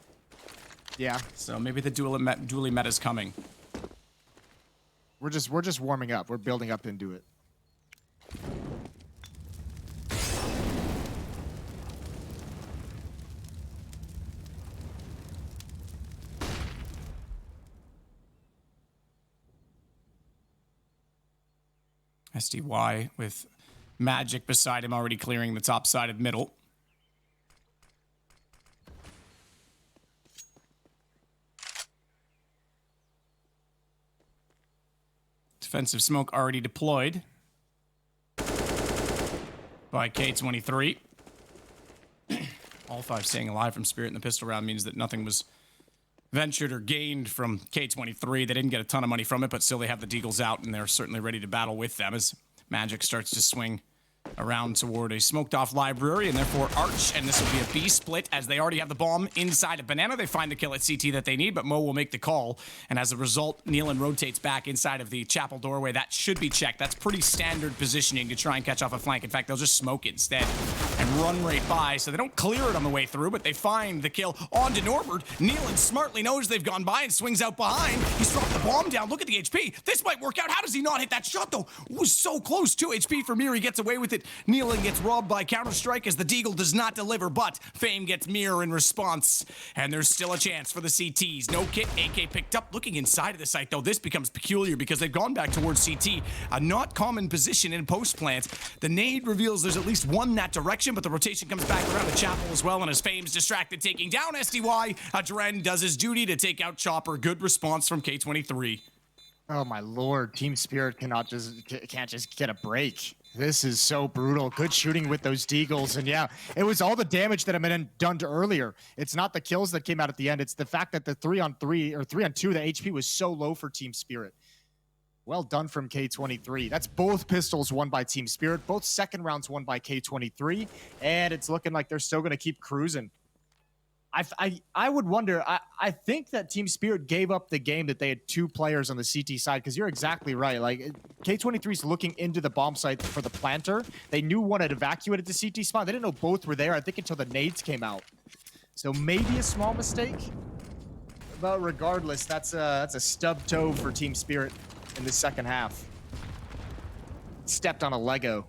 Yeah. So maybe the dually meta's coming. We're just warming up. We're building up into it. SDY with Magic beside him already clearing the top side of middle. Defensive smoke already deployed by K23. All 5 staying alive from Spirit in the pistol round means that nothing was ventured or gained from K23. They didn't get a ton of money from it, but still they have the Deagles out, and they're certainly ready to battle with them as Magic starts to swing around toward a smoked off library and therefore Arch, and this will be a B split as they already have the bomb inside of Banana. They find the kill at CT that they need, but Mo will make the call, and as a result, Nealon rotates back inside of the chapel doorway. That should be checked. That's pretty standard positioning to try and catch off a flank. In fact, they'll just smoke it instead and run right by, so they don't clear it on the way through, but they find the kill onto Norbert. Nealon smartly knows they've gone by and swings out behind. He's dropped the bomb down. Look at the HP. This might work out. How does he not hit that shot, though? It was so close. 2 HP for Mir. He gets away with it. Nealon gets robbed by Counter-Strike as the Deagle does not deliver, but Fame gets Mir in response, and there's still a chance for the CTs. No kit, AK picked up. Looking inside of the site, though, this becomes peculiar because they've gone back towards CT, a not common position in post plant. The nade reveals there's at least one in that direction, but the rotation comes back around the chapel as well, and as Fame's distracted taking down SDY, Dren does his duty to take out Chopper. Good response from K23. Oh my lord, Team Spirit can't just get a break. This is so brutal. Good shooting with those Deagles, and yeah, it was all the damage that had been done to earlier. It's not the kills that came out at the end. It's the fact that the 3-on-3 or 3-on-2, the HP was so low for Team Spirit. Well done from K23. That's both pistols won by Team Spirit, both second rounds won by K23, and it's looking like they're still going to keep cruising. I would wonder, I think that Team Spirit gave up the game that they had 2 players on the CT side, because you're exactly right. Like, K23 is looking into the bomb site for the planter. They knew one had evacuated the CT spot. They didn't know both were there, I think, until the nades came out. So maybe a small mistake, but regardless, that's a stub toe for Team Spirit in the second half. Stepped on a Lego.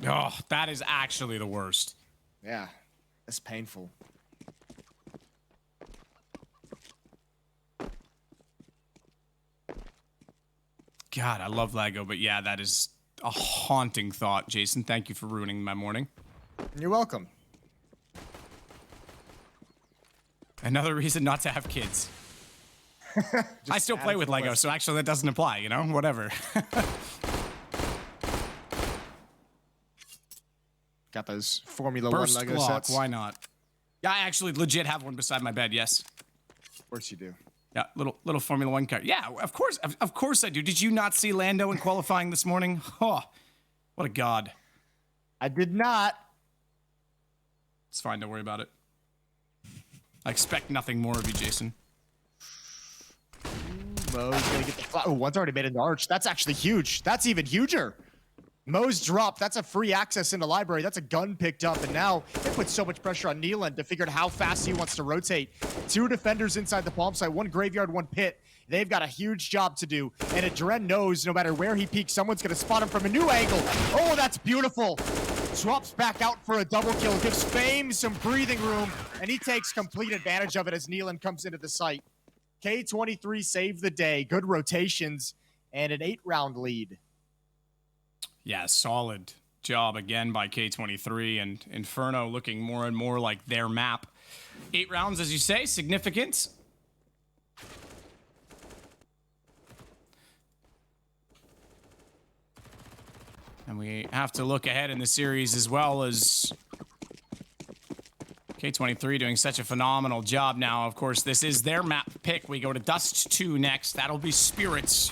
Oh, that is actually the worst. Yeah. That's painful. God, I love Lego, but yeah, that is a haunting thought, Jason. Thank you for ruining my morning. You're welcome. Another reason not to have kids. I still play with Lego, so actually that doesn't apply, you know? Whatever. Got those Formula Burst 1 Lego Glock, sets. why not? Yeah, I actually legit have one beside my bed, yes. Of course you do. Yeah, little Formula 1 car. Yeah, of course I do. Did you not see Lando in qualifying this morning? Oh, what a god. I did not. It's fine, don't worry about it. I expect nothing more of you, Jason. Mo's gonna get the oh, one's already made an arch. That's actually huge. That's even huger. Mo's drop. That's a free access into library. That's a gun picked up, and now it puts so much pressure on Nealon to figure out how fast he wants to rotate. 2 defenders inside the bomb site, 1 graveyard, 1 pit. They've got a huge job to do, and Dren knows no matter where he peeks, someone's gonna spot him from a new angle. Oh, that's beautiful. Swaps back out for a double kill, gives Fame some breathing room, and he takes complete advantage of it as Nealon comes into the site. K23 saved the day, good rotations, and an 8-round lead. Yeah, solid job again by K23, and Inferno looking more and more like their map. 8 rounds, as you say, significant. And we have to look ahead in the series as well, as K23 doing such a phenomenal job now. Of course, this is their map pick. We go to Dust 2 next. That'll be Spirit's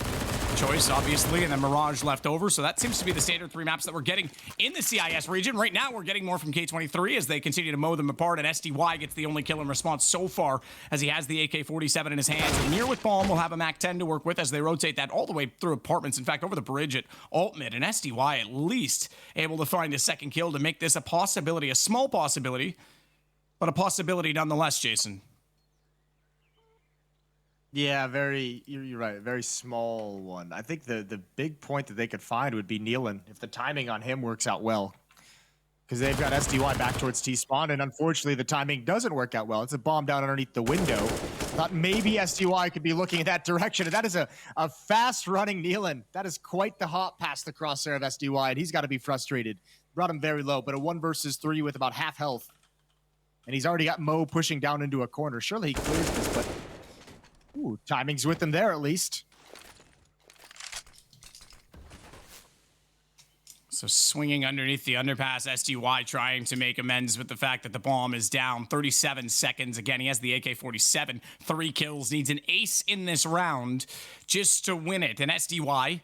choice, obviously, and then Mirage left over. So that seems to be the standard 3 maps that we're getting in the CIS region. Right now, we're getting more from K23 as they continue to mow them apart, and SDY gets the only kill in response so far as he has the AK-47 in his hands. And Mir with Bomb will have a MAC-10 to work with as they rotate that all the way through apartments. In fact, over the bridge at Alt-Mid, and SDY at least able to find a second kill to make this a possibility, a small possibility, but a possibility nonetheless, Jason. Yeah, you're right, very small one. I think the big point that they could find would be Nealon, if the timing on him works out well. Because they've got SDY back towards T-spawn, and unfortunately the timing doesn't work out well. It's a bomb down underneath the window. Thought maybe SDY could be looking in that direction, and that is a fast-running Nealon. That is quite the hop past the crosshair of SDY, and he's got to be frustrated. Brought him very low, but a 1 versus 3 with about half health. And he's already got Mo pushing down into a corner. Surely he clears this, but ooh, timing's with him there at least. So swinging underneath the underpass, SDY trying to make amends with the fact that the bomb is down. 37 seconds. Again, he has the AK-47. 3 kills. Needs an ace in this round just to win it. And SDY,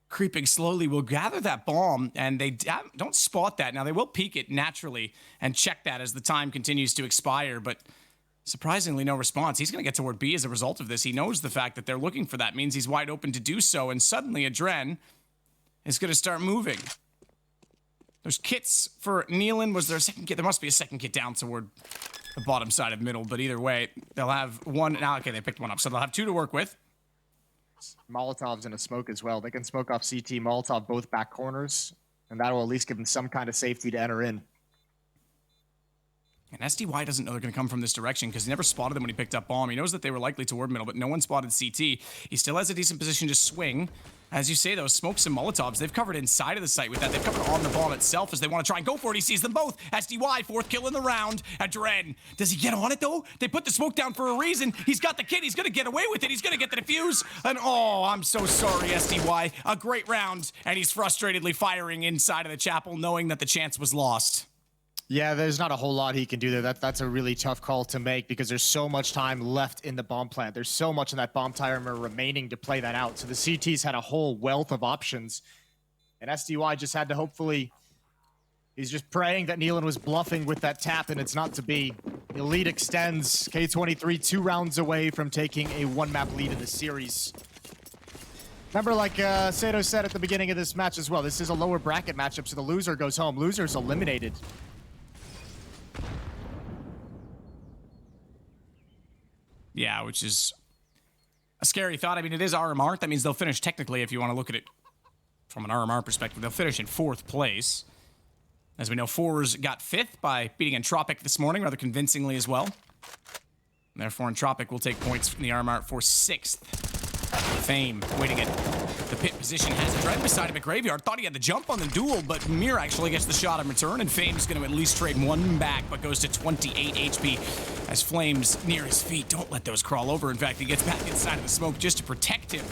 creeping slowly, will gather that bomb, and they don't spot that. Now, they will peek it naturally and check that as the time continues to expire, but surprisingly, no response. He's going to get toward B as a result of this. He knows the fact that they're looking for that means he's wide open to do so, and suddenly Adren is going to start moving. There's kits for Nealon. Was there a second kit? There must be a second kit down toward the bottom side of middle, but either way, they'll have one. Now, okay, they picked one up, so they'll have 2 to work with. Molotov's in a smoke as well. They can smoke off CT, Molotov, both back corners, and that will at least give them some kind of safety to enter in. And SDY doesn't know they're going to come from this direction because he never spotted them when he picked up bomb. He knows that they were likely toward middle, but no one spotted CT. He still has a decent position to swing. As you say, those smokes and Molotovs, they've covered inside of the site with that. They've covered on the bomb itself as they want to try and go for it. He sees them both. SDY, 4th kill in the round. Adren, does he get on it, though? They put the smoke down for a reason. He's got the kit. He's going to get away with it. He's going to get the defuse. And, oh, I'm so sorry, SDY. A great round, and he's frustratedly firing inside of the chapel, knowing that the chance was lost. Yeah, there's not a whole lot he can do there. That's a really tough call to make because there's so much time left in the bomb plant. There's so much in that bomb timer remaining to play that out. So the CT's had a whole wealth of options. And SDY just had to hopefully... He's just praying that Nealon was bluffing with that tap, and it's not to be. The lead extends. K23 2 rounds away from taking a 1-map lead in the series. Remember, like Sato said at the beginning of this match as well, this is a lower bracket matchup, so the loser goes home. Loser's eliminated. Yeah, which is a scary thought. I mean, it is RMR. That means they'll finish technically, if you want to look at it from an RMR perspective, they'll finish in 4th place. As we know, Fours got 5th by beating Entropic this morning rather convincingly as well. And therefore, Entropic will take points from the RMR for 6th. Fame waiting at the pit position, has it right beside him at Graveyard. Thought he had the jump on the duel, but Mir actually gets the shot in return, and Fame's going to at least trade 1 back, but goes to 28 HP as Flames near his feet. Don't let those crawl over. In fact, he gets back inside of the smoke just to protect him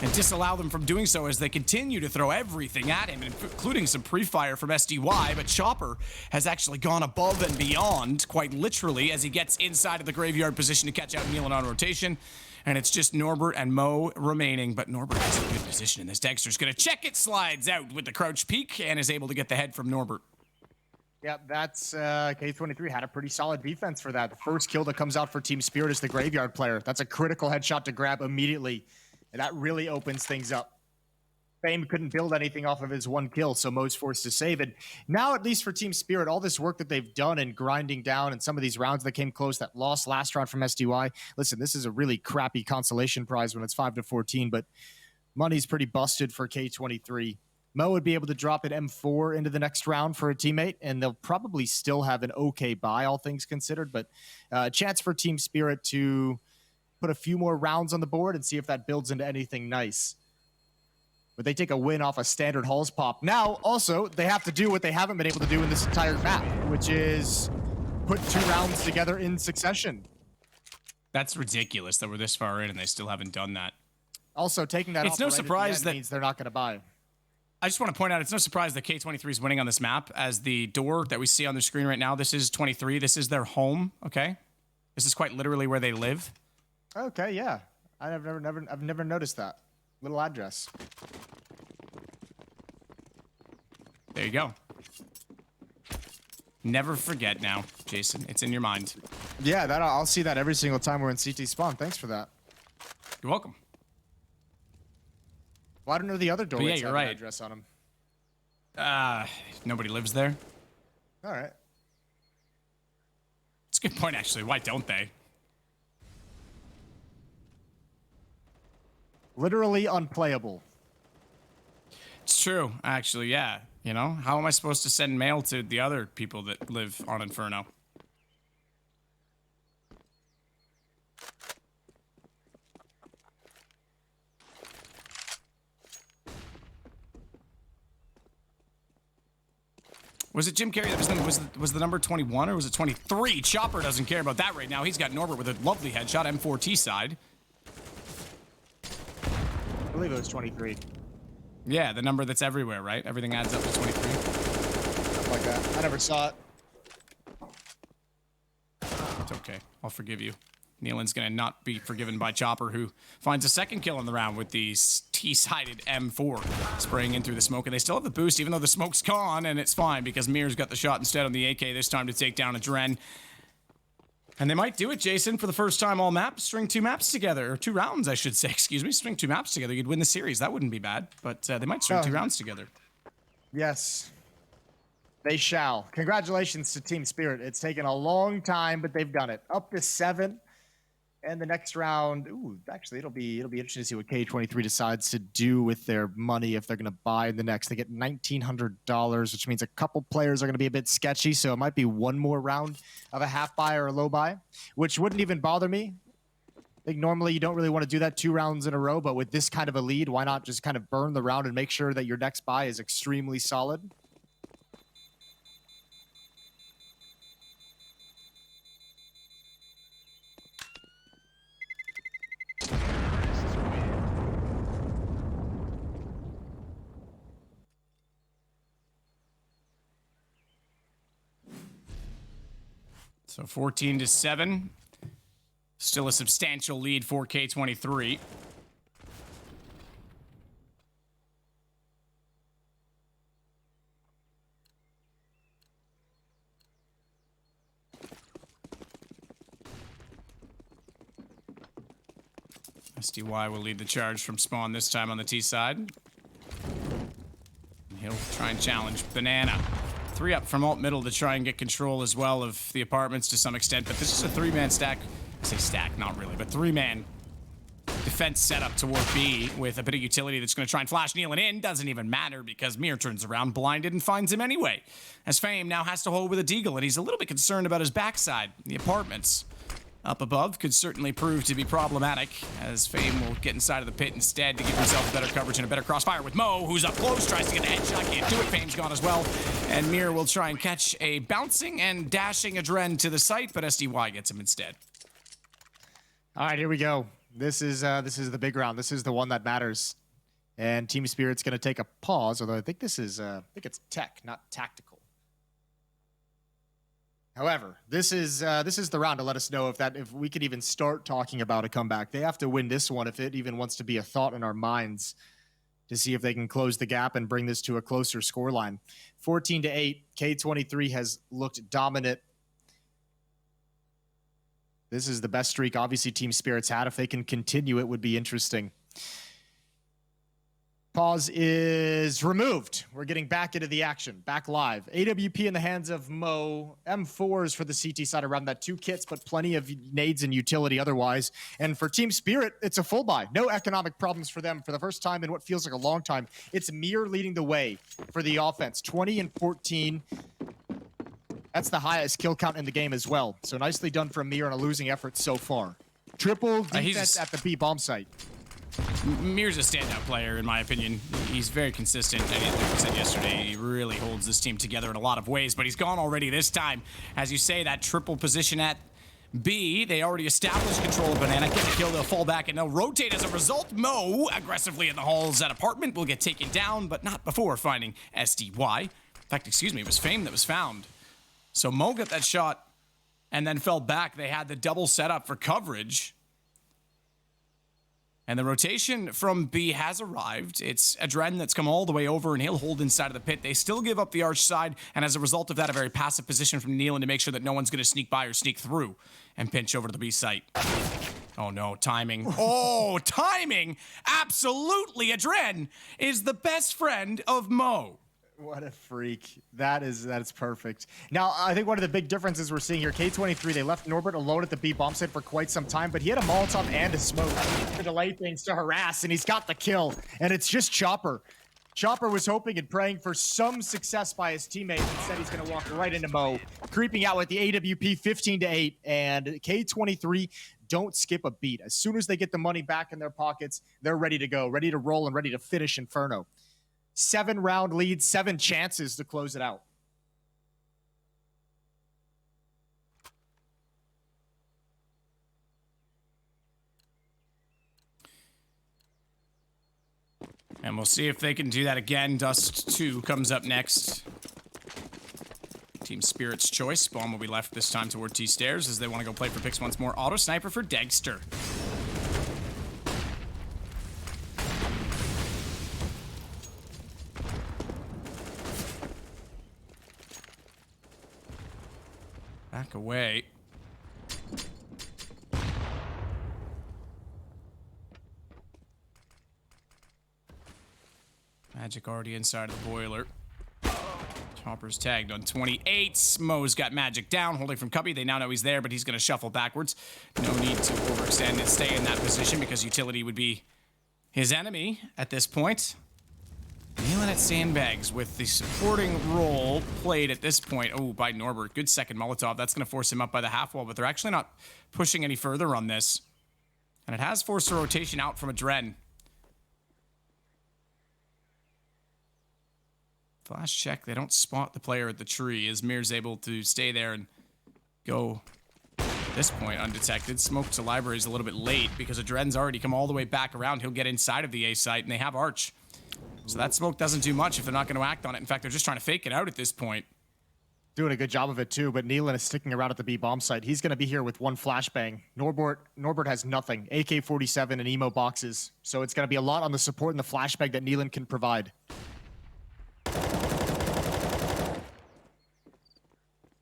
and disallow them from doing so as they continue to throw everything at him, including some pre-fire from SDY, but Chopper has actually gone above and beyond, quite literally, as he gets inside of the Graveyard position to catch out Nealon on rotation. And it's just Norbert and Mo remaining, but Norbert has a good position in this. Dexter's going to check it, slides out with the crouch peek, and is able to get the head from Norbert. Yeah, that's K23 had a pretty solid defense for that. The first kill that comes out for Team Spirit is the Graveyard player. That's a critical headshot to grab immediately, and that really opens things up. Fame couldn't build anything off of his 1 kill, so Mo's forced to save it. Now, at least for Team Spirit, all this work that they've done in grinding down and some of these rounds that came close, that lost last round from SDY. Listen, this is a really crappy consolation prize when it's 5-14, but money's pretty busted for K23. Mo would be able to drop an M4 into the next round for a teammate, and they'll probably still have an okay buy, all things considered, but a chance for Team Spirit to put a few more rounds on the board and see if that builds into anything nice. But they take a win off a standard Halls pop. Now, also, they have to do what they haven't been able to do in this entire map, which is put 2 rounds together in succession. That's ridiculous that we're this far in and they still haven't done that. Also, taking that It's off no the right surprise at the end that means they're not going to buy. I just want to point out, it's no surprise that K23 is winning on this map, as the door that we see on the screen right now, this is 23. This is their home, okay? This is quite literally where they live. Okay, yeah. I've never noticed that. Little address. There you go. Never forget now, Jason. It's in your mind. Yeah, I'll see that every single time we're in CT spawn. Thanks for that. You're welcome. Well, I don't know the other doorways yeah, you're have right. an address on them. Nobody lives there. All right. It's a good point, actually. Why don't they? Literally unplayable. It's true, actually, yeah. You know, how am I supposed to send mail to the other people that live on Inferno? Was it Jim Carrey that was the number 21, or was it 23? Chopper doesn't care about that right now. He's got Norbert with a lovely headshot, M4T side. I believe it was 23. Yeah, the number that's everywhere, right? Everything adds up to 23. Something like that. I never saw it. It's okay. I'll forgive you. Nealon's going to not be forgiven by Chopper, who finds a second kill in the round with the T-sided M4 spraying in through the smoke. And they still have the boost, even though the smoke's gone, and it's fine because Mir's got the shot instead on the AK this time to take down a Dren. And they might do it, Jason, for the first time all map. String 2 maps together, or 2 rounds, I should say. Excuse me. String 2 maps together. You'd win the series. That wouldn't be bad. But they might string 2 rounds together. Yes. They shall. Congratulations to Team Spirit. It's taken a long time, but they've done it. Up to 7. And the next round, ooh, actually, it'll be interesting to see what K23 decides to do with their money if they're going to buy in the next. They get $1,900, which means a couple players are going to be a bit sketchy. So it might be one more round of a half buy or a low buy, which wouldn't even bother me. I think normally you don't really want to do that 2 rounds in a row, but with this kind of a lead, why not just kind of burn the round and make sure that your next buy is extremely solid? So 14-7. Still a substantial lead for K23. SDY will lead the charge from spawn this time on the T side. And he'll try and challenge Banana. 3 up from alt middle to try and get control as well of the apartments to some extent, but this is a 3-man stack. I say stack, not really, but 3-man defense setup toward B with a bit of utility that's going to try and flash Nealon in. Doesn't even matter because Mir turns around blinded and finds him anyway. As Fame now has to hold with a deagle, and he's a little bit concerned about his backside. The apartments up above could certainly prove to be problematic, as Fame will get inside of the pit instead to give himself better coverage and a better crossfire with Mo, who's up close, tries to get a headshot, can't do it. Fame's gone as well, and Mir will try and catch a bouncing and dashing Adren to the site, but SDY gets him instead. All right, here we go. This is the big round. This is the one that matters, and Team Spirit's going to take a pause. Although I think this is I think it's tech, not tactical. However, this is the round to let us know if we could even start talking about a comeback. They have to win this one if it even wants to be a thought in our minds to see if they can close the gap and bring this to a closer scoreline. 14-8, K23 has looked dominant. This is the best streak, obviously, Team Spirit's had. If they can continue, it would be interesting. Pause is removed. We're getting back into the action, back live. AWP in the hands of Mo. M4s for the CT side around that. 2 kits, but plenty of nades and utility otherwise. And for Team Spirit, it's a full buy. No economic problems for them for the first time in what feels like a long time. It's Mir leading the way for the offense. 20 and 14. That's the highest kill count in the game as well. So nicely done from Mir on a losing effort so far. Triple defense at the B bomb site. Mir's a standout player, in my opinion. He's very consistent. And like I said yesterday, he really holds this team together in a lot of ways, but he's gone already this time. As you say, that triple position at B, they already established control of Banana. Get the kill, they'll fall back, and they'll rotate as a result. Mo, aggressively in the halls at apartment, will get taken down, but not before finding SDY. In fact, excuse me, it was Fame that was found. So Mo got that shot and then fell back. They had the double setup for coverage. And the rotation from B has arrived. It's Adren that's come all the way over, and he'll hold inside of the pit. They still give up the arch side, and as a result of that, a very passive position from Nealon to make sure that no one's going to sneak by or sneak through and pinch over to the B site. Oh, no, timing. Oh, timing! Absolutely, Adren is the best friend of Mo. What a freak. That is perfect. Now, I think one of the big differences we're seeing here, K23, they left Norbert alone at the B bomb site for quite some time, but he had a Molotov and a smoke to delay things, to harass, and he's got the kill. And it's just Chopper. Chopper was hoping and praying for some success by his teammate. Instead, he's going to walk right into Mo, creeping out with the AWP 15-8, and K23 don't skip a beat. As soon as they get the money back in their pockets, they're ready to go, ready to roll, and ready to finish Inferno. 7-round lead, 7 chances to close it out. And we'll see if they can do that again. Dust 2 comes up next. Team Spirit's choice. Bomb will be left this time toward T-Stairs as they want to go play for picks once more. Auto sniper for Dagster. Back away. Magic already inside of the boiler. Chopper's tagged on 28. Mo's got Magic down, holding from Cubby. They now know he's there, but he's going to shuffle backwards. No need to overextend and stay in that position because utility would be his enemy at this point. Kneeling at sandbags with the supporting role played at this point. Oh, by Norbert. Good second Molotov. That's going to force him up by the half wall, but they're actually not pushing any further on this. And it has forced a rotation out from Adren. Flash check. They don't spot the player at the tree as Mir's able to stay there and go at this point undetected. Smoke to library is a little bit late because Adren's already come all the way back around. He'll get inside of the A site, and they have Arch. So that smoke doesn't do much if they're not going to act on it. In fact, they're just trying to fake it out at this point. Doing a good job of it too, but Nealon is sticking around at the B bomb site. He's going to be here with 1 flashbang. Norbert has nothing. AK-47 and emo boxes. So it's going to be a lot on the support and the flashbang that Nealon can provide.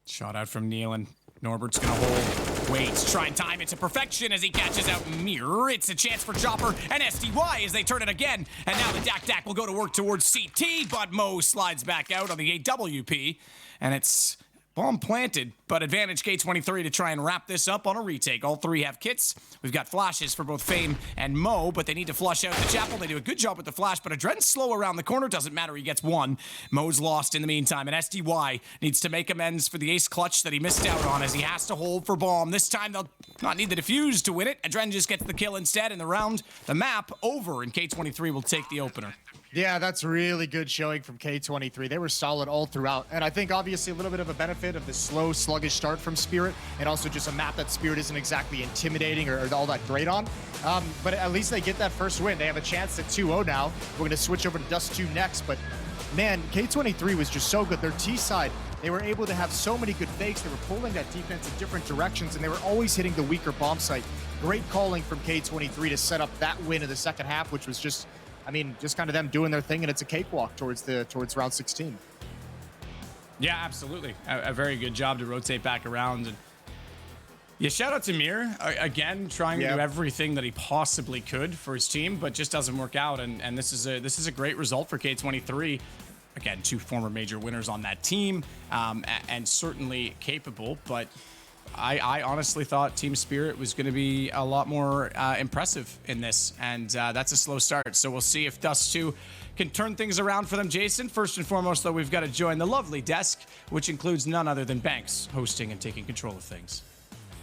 Shot out from Nealon. Norbert's going to hold. Waits, try and time it to perfection as he catches out Mir. It's a chance for Chopper and SDY as they turn it again. And now the Dak will go to work towards CT, but Mo slides back out on the AWP. And it's bomb planted, but advantage K23 to try and wrap this up on a retake. All 3 have kits. We've got flashes for both Fame and Mo, but they need to flush out the chapel. They do a good job with the flash, but Adren's slow around the corner. Doesn't matter, he gets 1. Mo's lost in the meantime, and SDY needs to make amends for the ace clutch that he missed out on as he has to hold for bomb. This time they'll not need the defuse to win it. Adren just gets the kill instead, and the map over, and K23 will take the opener. Yeah, that's really good showing from K23. They were solid all throughout. And I think obviously a little bit of a benefit of the slow, sluggish start from Spirit, and also just a map that Spirit isn't exactly intimidating or all that great on. But at least they get that first win. They have a chance at 2-0 now. We're going to switch over to Dust 2 next. But man, K23 was just so good. Their T side, they were able to have so many good fakes. They were pulling that defense in different directions, and they were always hitting the weaker bomb site. Great calling from K23 to set up that win in the second half, which was just, I mean, just kind of them doing their thing, and it's a cakewalk towards round 16. Yeah, absolutely. A very good job to rotate back around. And Yeah, shout out to Mir, again, trying to Yep. do everything that he possibly could for his team, but just doesn't work out. And this is a great result for K23. Again, 2 former major winners on that team, and certainly capable. But I honestly thought Team Spirit was going to be a lot more impressive in this, and that's a slow start. So we'll see if Dust 2 can turn things around for them. Jason, first and foremost, though, we've got to join the lovely desk, which includes none other than Banks hosting and taking control of things.